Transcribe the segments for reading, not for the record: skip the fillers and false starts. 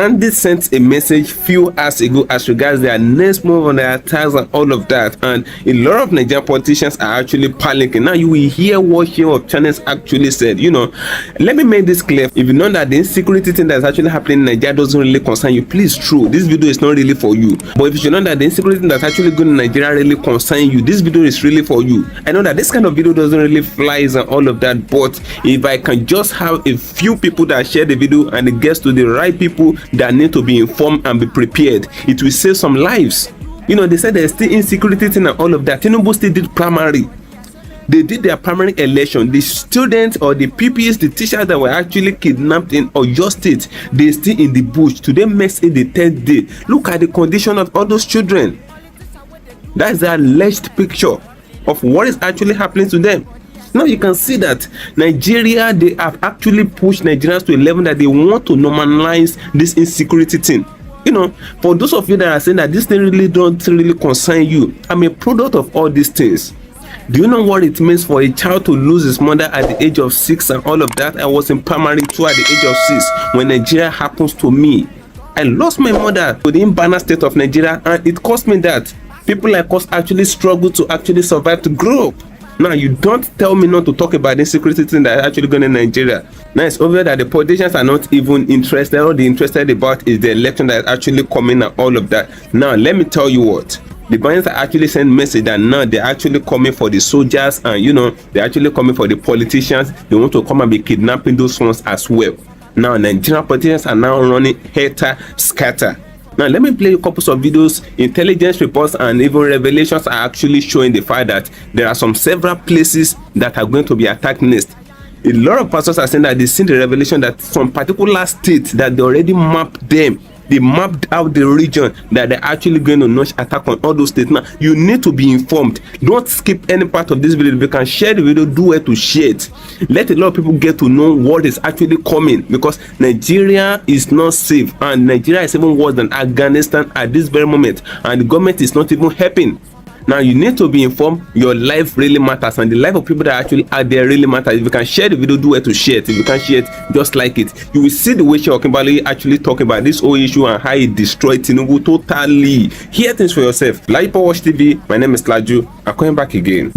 Andy sent a message few hours ago as regards their next move on their attacks and all of that, and a lot of Nigerian politicians are actually panicking. Now you will hear what Seun Okinbaloye actually said. Let me make this clear. If you know that the insecurity thing that's actually happening in Nigeria doesn't really concern you, please, true, this video is not really for you. But if you know that the insecurity thing that's actually going in Nigeria really concern you, this video is really for you. I know that this kind of video doesn't really flies and all of that, but if I can just have a few people that share the video and it gets to the right people that need to be informed and be prepared, it will save some lives. They said there's still insecurity thing and all of that. Tinubu still did primary. They did their primary election. The students or the PPs, the teachers that were actually kidnapped in Oyo State, they still in the bush. Today makes it the 10th day. Look at the condition of all those children. That's the alleged picture of what is actually happening to them. Now you can see that Nigeria, they have actually pushed Nigerians to a level that they want to normalize this insecurity thing. For those of you that are saying that this thing really don't really concern you, I'm a product of all these things. Do you know what it means for a child to lose his mother at the age of 6 and all of that? I was in primary 2 at the age of 6 when Nigeria happens to me. I lost my mother to the unbalanced state of Nigeria, and it cost me that. People like us actually struggle to actually survive to grow up. Now, you don't tell me not to talk about the insecurity thing that is actually going on in Nigeria. Now, it's obvious that the politicians are not even interested. All they're interested about is the election that is actually coming and all of that. Now, let me tell you what. The Bidens are actually sending message that now they're actually coming for the soldiers, and they're actually coming for the politicians. They want to come and be kidnapping those ones as well. Now, Nigerian politicians are now running hater scatter. Now, let me play a couple of videos. Intelligence reports and even revelations are actually showing the fact that there are several places that are going to be attacked next. A lot of pastors are saying that they've seen the revelation that some particular states that they already mapped them. They mapped out the region that they're actually going to launch attack on all those states. Now, you need to be informed. Don't skip any part of this video. If you can share the video, do it to share it. Let a lot of people get to know what is actually coming, because Nigeria is not safe, and Nigeria is even worse than Afghanistan at this very moment, and the government is not even helping. Now, you need to be informed. Your life really matters, and the life of people that actually are there really matters. If you can share the video, do it to share it. If you can't share it, just like it. You will see the way Seun Okinbaloye actually talking about this whole issue and how it destroyed Tinubu totally. Hear things for yourself. Like Watch TV. My name is Laju. I'm coming back again.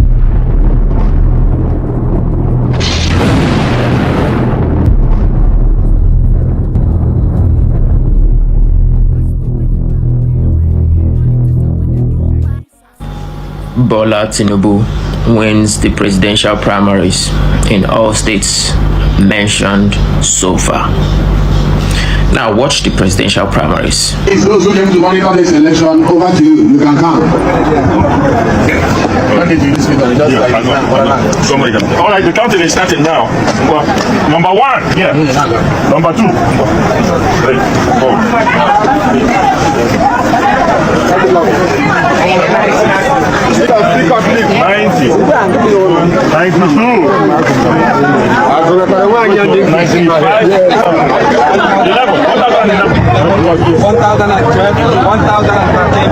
Bola Tinubu wins the presidential primaries in all states mentioned so far. Now watch the presidential primaries. It's those who came to monitor this election, over to you. You can come. All right, the counting is starting now. Number 1, yeah. Number 2, 3, 90, 92, 95, 11, 1012, 1013,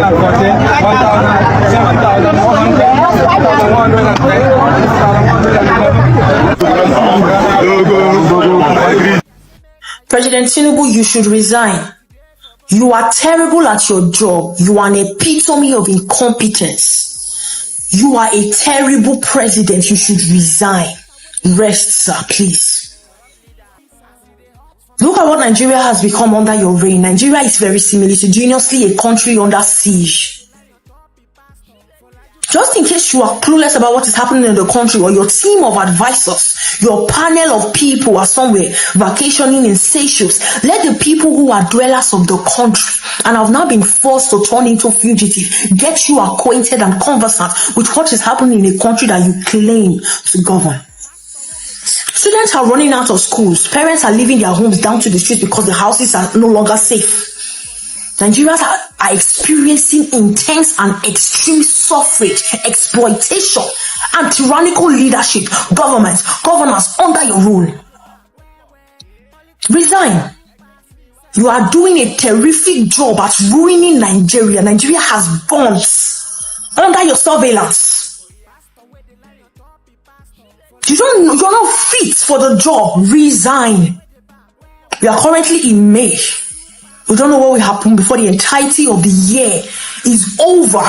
1014, 1011. President Tinubu, you should resign. You are terrible at your job. You are an epitome of incompetence. You are a terrible president. You should resign. Rest, sir, please. Look at what Nigeria has become under your reign. Nigeria is very similar to ingeniously a country under siege. Just in case you are clueless about what is happening in the country, or your team of advisors, your panel of people are somewhere vacationing in Seychelles, let the people who are dwellers of the country and have now been forced to turn into fugitives get you acquainted and conversant with what is happening in a country that you claim to govern. Students are running out of schools. Parents are leaving their homes down to the streets because the houses are no longer safe. Nigerians are experiencing intense and extreme suffrage, exploitation, and tyrannical leadership, governors under your rule. Resign. You are doing a terrific job at ruining Nigeria. Nigeria has bombs under your surveillance. You're not fit for the job. Resign. We are currently in May. We don't know what will happen before the entirety of the year is over.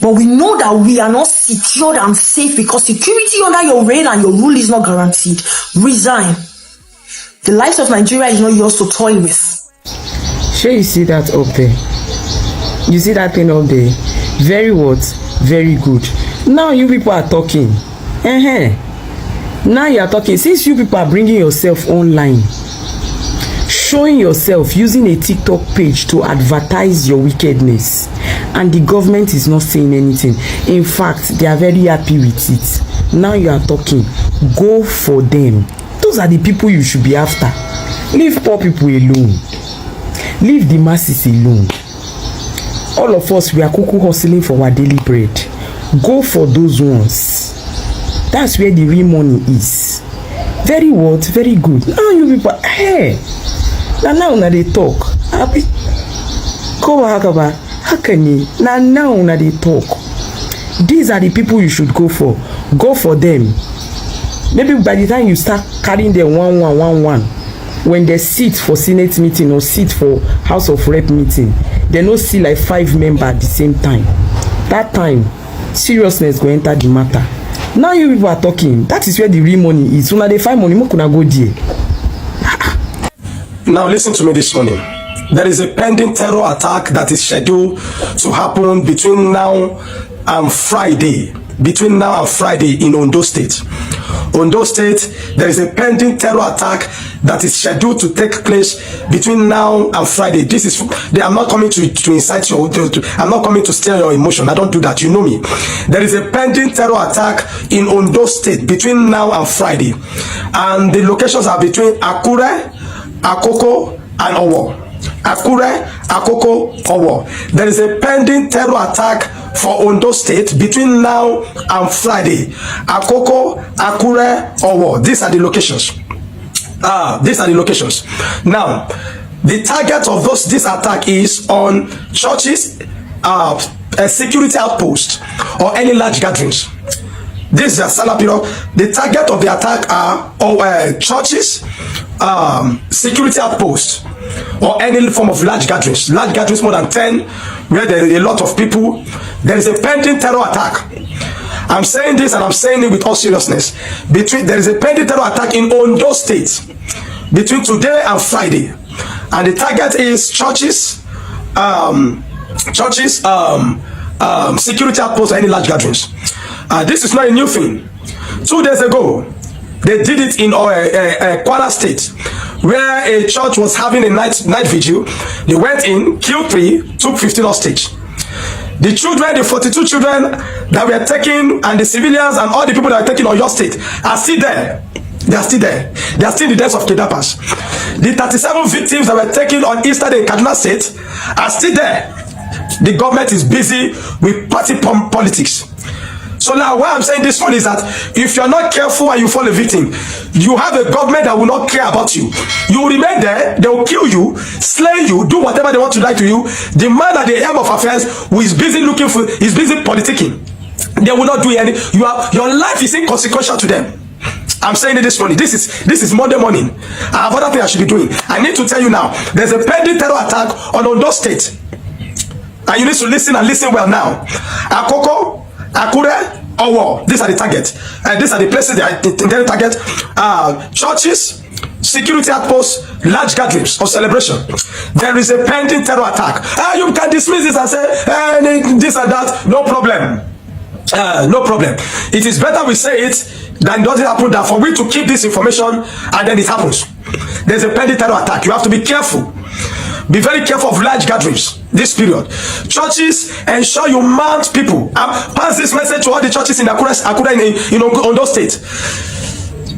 But we know that we are not secured and safe because security under your reign and your rule is not guaranteed. Resign. The lives of Nigeria is not yours to toy with. Sure, you see that up there? You see that thing up there? Very what? Very good. Now you people are talking. Now you are talking. Since you people are bringing yourself online, showing yourself using a TikTok page to advertise your wickedness, and the government is not saying anything. In fact, they are very happy with it. Now you are talking. Go for them. Those are the people you should be after. Leave poor people alone. Leave the masses alone. All of us, we are cuckoo hustling for our daily bread. Go for those ones. That's where the real money is. Very what? Very good. Now you people, hey. Now they talk. How can you? Now they talk. These are the people you should go for. Go for them. Maybe by the time you start carrying them one, when they sit for Senate meeting or sit for House of Rep meeting, they no see like 5 members at the same time. That time, seriousness go enter the matter. Now you people are talking. That is where the real money is. When they find money, mo kuna go there. Now listen to me this morning. There is a pending terror attack that is scheduled to happen between now and Friday. Between now and Friday in Ondo State. Ondo State, there is a pending terror attack that is scheduled to take place between now and Friday. This is, I'm not coming to incite your, I'm not coming to stir your emotion. I don't do that. You know me. There is a pending terror attack in Ondo State between now and Friday. And the locations are between Akure, Akoko, and Owo. Akure, Akoko, Owo. There is a pending terror attack for Ondo State between now and Friday. Akoko, Akure, Owo. These are the locations. These are the locations. Now, the target of this attack is on churches, a security outpost, or any large gatherings. This is a Salah period. The target of the attack are churches, security outposts, or any form of large gatherings. Large gatherings more than 10, where there is a lot of people. There is a pending terror attack. I'm saying this and I'm saying it with all seriousness. There is a pending terror attack in Ondo State between today and Friday, and the target is churches, security outposts, or any large gatherings. This is not a new thing. 2 days ago, they did it in Kwara State, where a church was having a night vigil. They went in, killed 3, took 15 hostage. The children, the 42 children that were taken, and the civilians and all the people that were taken on your state are still there. They are still there. They are still in the deaths of kidnappers. The 37 victims that were taken on Easter Day in Kaduna State are still there. The government is busy with party politics. So now why I'm saying this one is that if you're not careful and you fall a victim, you have a government that will not care about you. You will remain there, they will kill you, slay you, do whatever they want to do to you. The man at the helm of affairs who is busy looking for, is busy politicking. They will not do any, your life is inconsequential to them. I'm saying it this morning. This is Monday morning. I have other things I should be doing. I need to tell you now, there's a pending terror attack on Ondo State. And you need to listen and listen well now. Akoko, Akure, Owo. These are the targets. And these are the places they are intended to target. Churches, security outposts, large gatherings of celebration. There is a pending terror attack. You can dismiss this and say, this and that. No problem. No problem. It is better we say it than it doesn't happen, than for we to keep this information and then it happens. There's a pending terror attack. You have to be careful. Be very careful of large gatherings this period. Churches, ensure you mount people. Pass this message to all the churches in Akure in Ondo State.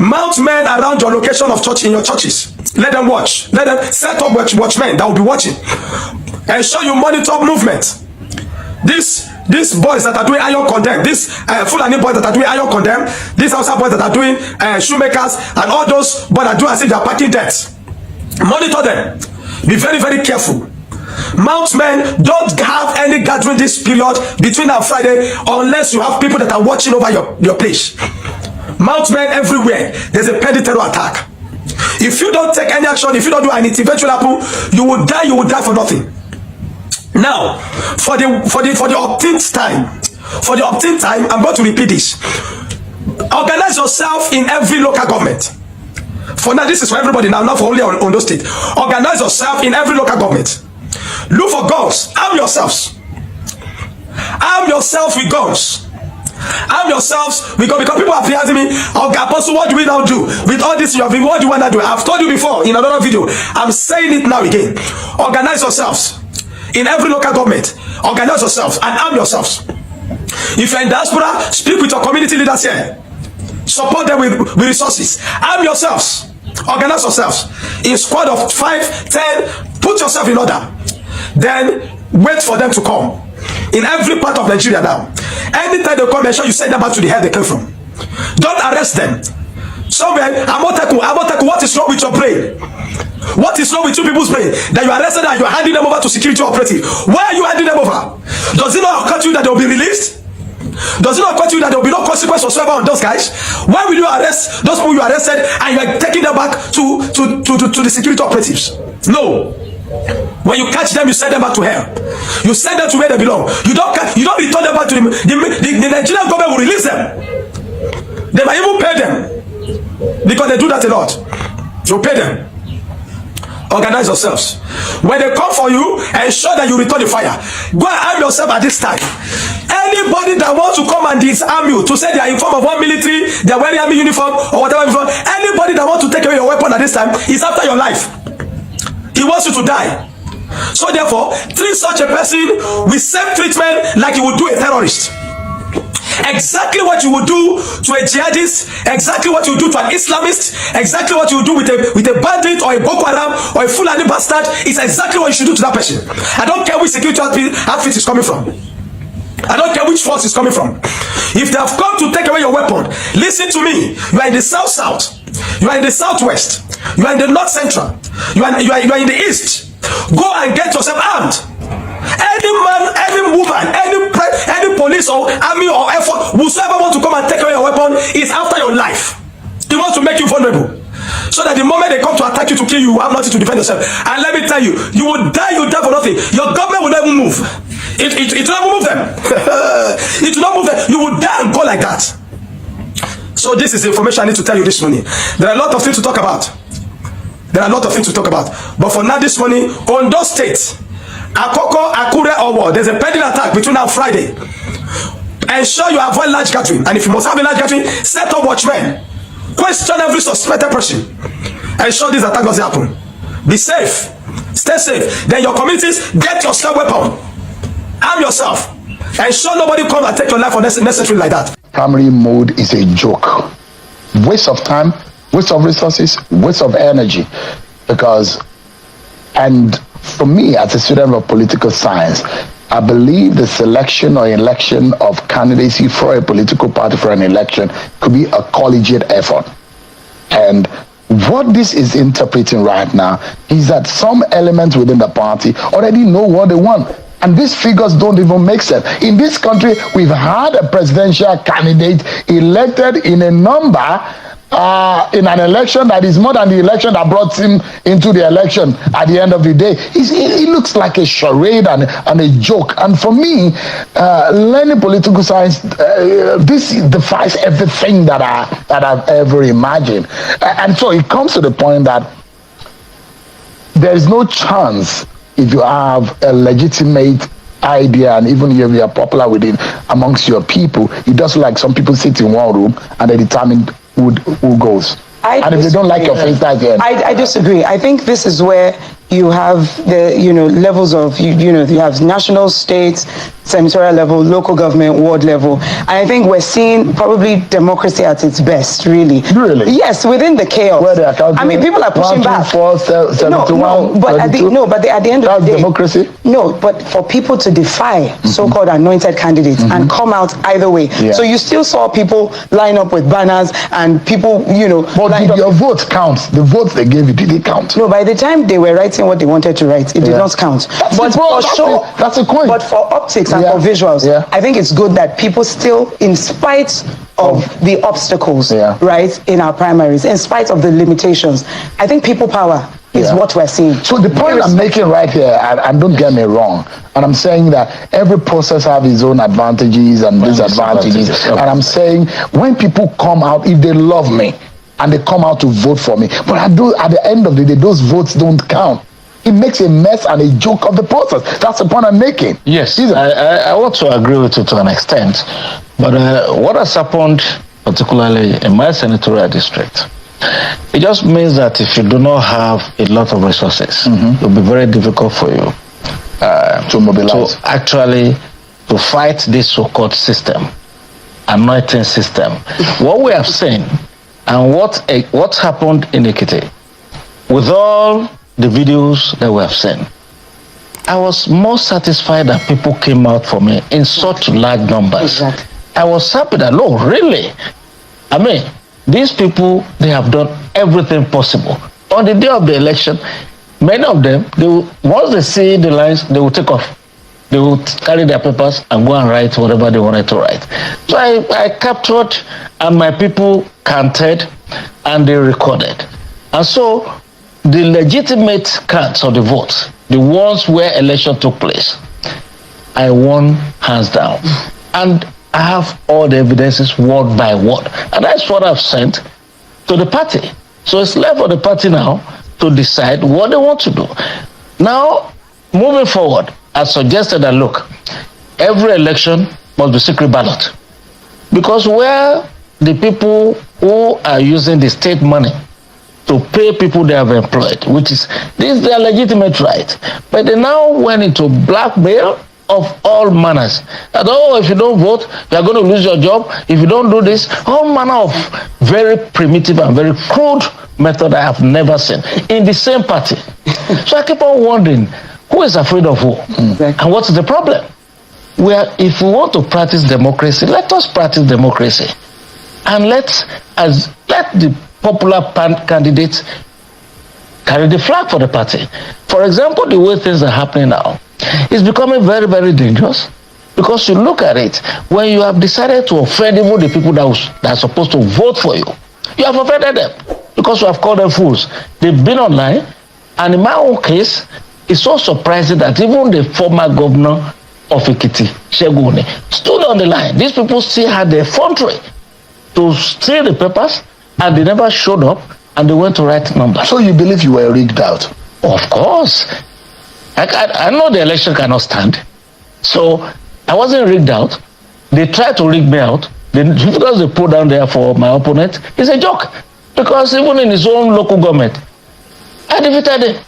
Mount men around your location of church in your churches. Let them watch. Let them set up watchmen that will be watching. Ensure you monitor movement. These boys that are doing iron condemn, these Fulani boys that are doing iron condemn, these Hausa boys that are doing shoemakers, and all those boys that do as if they are packing debts. Monitor them. Be very, very careful. Mount men, don't have any gathering this period between now and Friday unless you have people that are watching over your place. Mount men everywhere. There's a pending terror attack. If you don't take any action, if you don't do anything, eventually happen, you will die for nothing. Now, for the 18th time, I'm going to repeat this. Organize yourself in every local government. For now, this is for everybody now, not for only Ondo State. Organize yourself in every local government. Look for guns. Arm yourselves. Arm yourself with guns. Arm yourselves because people have been asking me, okay, Apostle, what do we now do with all this? What do you want to do? I've told you before in another video. I'm saying it now again. Organize yourselves in every local government. Organize yourselves and arm yourselves. If you're in diaspora, speak with your community leaders here. Support them with resources. Arm yourselves. Organize yourselves in squad of 5, 10. Put yourself in order. Then wait for them to come. In every part of Nigeria now. Anytime they come, make sure you send them back to the head they came from. Don't arrest them. Somewhere, Amoteku, what is wrong with your brain? What is wrong with you people's brain? That you are arrested and you are handing them over to security operative. Why are you handing them over? Does it not occur to you that they will be released? Does it not occur to you that there will be no consequence whatsoever on those guys? Why will you arrest those people you arrested and you are taking them back to the security operatives? No. When you catch them, you send them back to hell. You send them to where they belong. You don't return them back to the Nigerian government will release them. They might even pay them because they do that a lot. You pay them. Organize yourselves. When they come for you, ensure that you return the fire. Go and arm yourself at this time. Anybody that wants to come and disarm you, to say they are in form of one military, they are wearing army uniform or whatever, anybody that wants to take away your weapon at this time is after your life. He wants you to die. So therefore, treat such a person with same treatment like you would do a terrorist. Exactly what you would do to a jihadist, exactly what you do to an Islamist, exactly what you do with a bandit or a Boko Haram or a Fulani bastard is exactly what you should do to that person. I don't care which security outfit is coming from. I don't care which force is coming from. If they have come to take away your weapon, listen to me. You are in the south, you are in the southwest, you are in the north central, you are in the east. Go and get yourself armed. Any man, any woman, any police or army or air force, whosoever want to come and take away your weapon is after your life. He wants to make you vulnerable. So that the moment they come to attack you, to kill you, you have nothing to defend yourself. And let me tell you, you will die for nothing. Your government will never move. It will not move them. It will not move them. You will die and go like that. So this is information I need to tell you this morning. There are a lot of things to talk about. But for now this morning, Ondo State, Akoko, Akure, Owo, there's a pending attack between now and Friday. Ensure you avoid large gathering. And if you must have a large gathering, set up watchmen. Question every suspected person. Ensure this attack doesn't happen. Be safe. Stay safe. Then your communities, get your spare weapon. Arm yourself. Ensure nobody comes and take your life unnecessarily like that. Primary mode is a joke. Waste of time, waste of resources, waste of energy. And for me, as a student of political science, I believe the selection or election of candidacy for a political party for an election could be a collegiate effort. And what this is interpreting right now is that some elements within the party already know what they want. And these figures don't even make sense. In this country, we've had a presidential candidate elected in a number in an election that is more than the election that brought him into the election at the end of the day. It looks like a charade and a joke. And for me, learning political science, this defies everything that I've ever imagined. And so it comes to the point that there is no chance, if you have a legitimate idea and even if you are popular within amongst your people, it does look like some people sit in one room and they determine who goes. And if they don't like your face, that's the end. I disagree. I think this is where you have the levels of you have national, state, senatorial level, local government, ward level, and I think we're seeing probably democracy at its best. Really. Yes, within the chaos. Where they are I mean, people are pushing 1, 2, 4, 71, but at the end of the day, democracy. No, but for people to defy so-called anointed candidates and come out either way. Yeah. So you still saw people line up with banners and people, But your vote counts. The votes they gave you, did it count? No, by the time they were writing what they wanted to write, it did not count. That's a coin. But for optics and for visuals, I think it's good that people still, in spite of the obstacles, right, in our primaries, in spite of the limitations. I think people power is what we're seeing. So the point I'm making right here, and don't get me wrong, and I'm saying that every process has its own advantages and disadvantages. And I'm saying when people come out, if they love me and they come out to vote for me, but at the end of the day, those votes don't count. It makes a mess and a joke of the process. That's the point I'm making. Yes, I want to agree with you to an extent. But what has happened, particularly in my senatorial district, it just means that if you do not have a lot of resources, it will be very difficult for you to mobilize. To actually to fight this so-called system, anointing system. What we have seen and what happened in Ekiti, with all the videos that we have seen, I was more satisfied that people came out for me in such large numbers. Exactly. I was happy that, no, really, I mean, these people, they have done everything possible. On the day of the election, many of them, once they see the lines, they will take off. They will carry their papers and go and write whatever they wanted to write. So I captured, and my people counted, and they recorded. And so the legitimate counts of the votes, the ones where election took place, I won hands down. And I have all the evidences word by word. And that's what I've sent to the party. So it's left for the party now to decide what they want to do. Now, moving forward, I suggested that, look, every election must be secret ballot. Because where the people who are using the state money to pay people they have employed, which is, this is their legitimate right. But they now went into blackmail of all manners. That, oh, if you don't vote, you are going to lose your job. If you don't do this, all manner of very primitive and very crude method I have never seen in the same party. So I keep on wondering, who is afraid of who? And what's the problem? If we want to practice democracy, let us practice democracy. And let the popular candidates carry the flag for the party. For example, the way things are happening now, it's becoming very, very dangerous, because you look at it, when you have decided to offend even the people that are supposed to vote for you, you have offended them because you have called them fools. They've been online, and in my own case, it's so surprising that even the former governor of Ekiti, Seun Okinbaloye, stood on the line. These people still had the effrontery to steal the papers, and they never showed up, and they went to write numbers. So you believe you were rigged out? Of course. I know the election cannot stand. So I wasn't rigged out. They tried to rig me out. Because they put down there for my opponent, it's a joke. Because even in his own local government, I defeated him.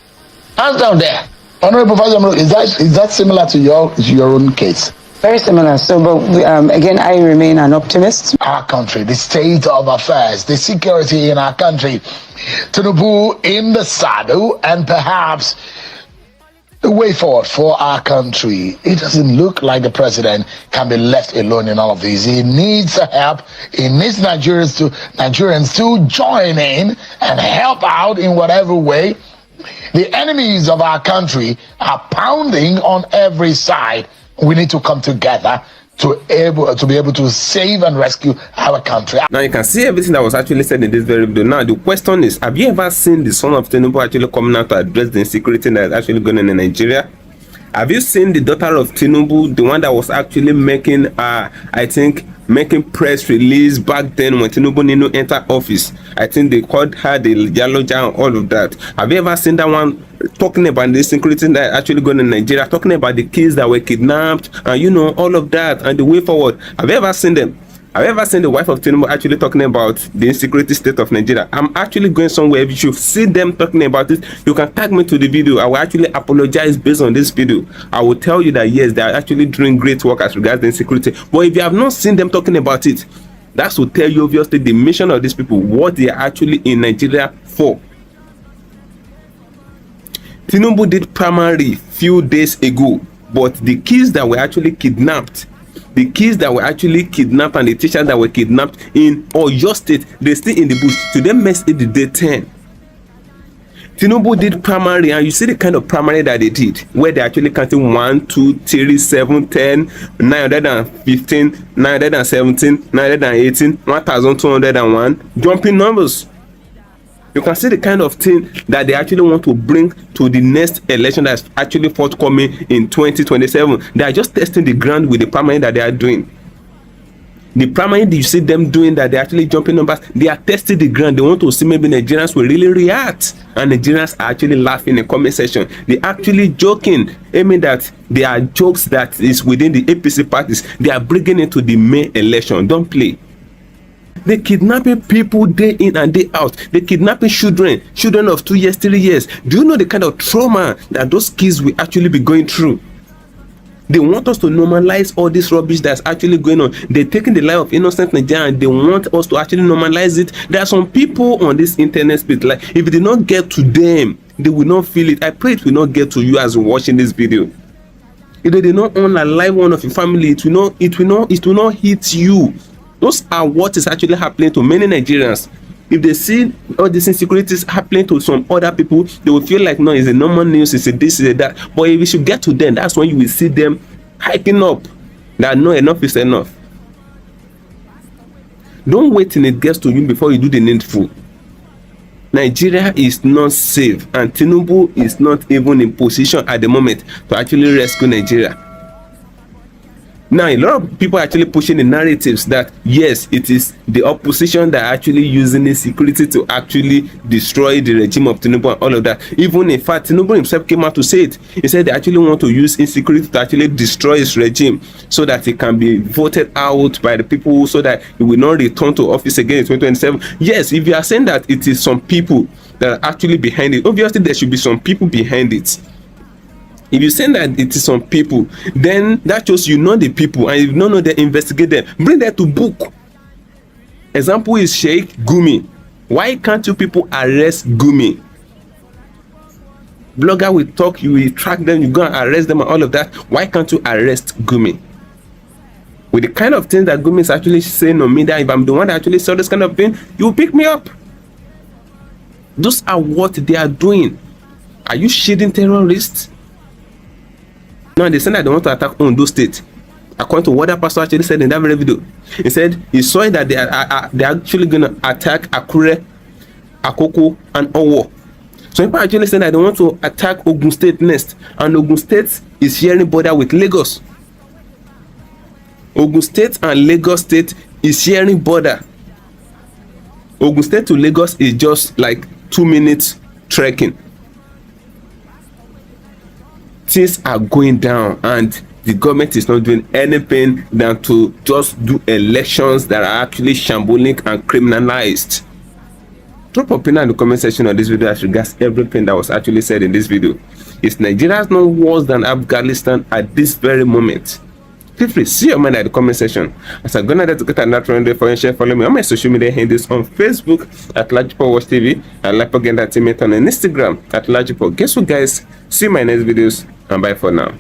Hands down there. Honorable Vice, is that similar to your own case? Very similar. So, but again, I remain an optimist. Our country, the state of affairs, the security in our country, Tinubu in the saddle, and perhaps the way forward for our country. It doesn't look like the president can be left alone in all of this. He needs help. He needs Nigerians to join in and help out in whatever way. The enemies of our country are pounding on every side. We need to come together to be able to save and rescue our country. Now you can see everything that was actually said in this very video. Now the question is, have you ever seen the son of Tinubu actually coming out to address the insecurity that is actually going on in Nigeria? Have you seen the daughter of Tinubu, the one that was actually making making press release back then when Tinubu entered office? I think they called her the yellow giant, all of that. Have you ever seen that one talking about the insecurity that actually going on in Nigeria, talking about the kids that were kidnapped, and all of that, and the way forward? Have you ever seen them? Have you ever seen the wife of Tinubu actually talking about the insecurity state of Nigeria? I'm actually going somewhere. If you should see them talking about it, you can tag me to the video. I will actually apologize based on this video. I will tell you that yes, they are actually doing great work as regards the insecurity. But if you have not seen them talking about it, that will tell you obviously the mission of these people, what they are actually in Nigeria for. Tinubu did primary few days ago, but the kids that were actually kidnapped, and the teachers that were kidnapped in Oyo State, they're still in the bush. To them, mess it the day 10. Tinubu did primary, and you see the kind of primary that they did, where they actually counting 1, 2, 3, 7, 10, 915, 917, 918, 1201, jumping numbers. You can see the kind of thing that they actually want to bring to the next election that's actually forthcoming in 2027. They are just testing the ground with the primary that they are doing. The primary you see them doing that, they're actually jumping numbers. They are testing the ground. They want to see maybe Nigerians will really react. And Nigerians are actually laughing in the comment section. They're actually joking, aiming that they are jokes that is within the APC parties. They are bringing it to the May election. Don't play. They kidnapping people day in and day out. They kidnapping children of 2 years, 3 years. Do you know the kind of trauma that those kids will actually be going through? They want us to normalize all this rubbish that's actually going on. They're taking the life of innocent Nigerians and they want us to actually normalize it. There are some people on this internet space, like if it did not get to them, they will not feel it. I pray it will not get to you as you're watching this video. If they did not unalive one of your family, it will not hit you. Those are what is actually happening to many Nigerians. If they see all these insecurities happening to some other people, they will feel like, no, it's a normal news, it's a this, it's a that. But if you should get to them, that's when you will see them hiking up that no, enough is enough. Don't wait till it gets to you before you do the needful. Nigeria is not safe, and Tinubu is not even in position at the moment to actually rescue Nigeria. Now, a lot of people are actually pushing the narratives that yes, it is the opposition that are actually using insecurity to actually destroy the regime of Tinubu and all of that. Even in fact, Tinubu himself came out to say it. He said they actually want to use insecurity to actually destroy his regime so that it can be voted out by the people, so that it will not return to office again in 2027. Yes, if you are saying that it is some people that are actually behind it, obviously there should be some people behind it. If you say that it is some people, then that shows you know the people, and if you don't know them, investigate them, bring them to book. Example is Sheikh Gumi. Why can't you people arrest Gumi? Blogger will talk, you will track them, you go and arrest them and all of that. Why can't you arrest Gumi? With the kind of things that Gumi is actually saying on me, that if I'm the one that actually saw this kind of thing, you will pick me up. Those are what they are doing. Are you shading terrorists? Now they said that they want to attack Ondo State. According to what that pastor actually said in that very video, he said he saw that they are actually going to attack Akure, Akoko, and Owo. So people actually saying that they want to attack Ogun State next, and Ogun State is sharing border with Lagos. Ogun State and Lagos State is sharing border. Ogun State to Lagos is just like 2 minutes trekking. Things are going down, and the government is not doing anything than to just do elections that are actually shambolic and criminalized. Drop your opinion in the comment section of this video as regards everything that was actually said in this video. Is Nigeria not worse than Afghanistan at this very moment? Feel free, see your mind at the comment section. As I'm gonna to get another one day for you, share, follow me on my social media handles on Facebook at Lajipo Watch TV, and Lajipo Entertainment on Instagram at Lajipo. Guess what, guys? See my next videos, and bye for now.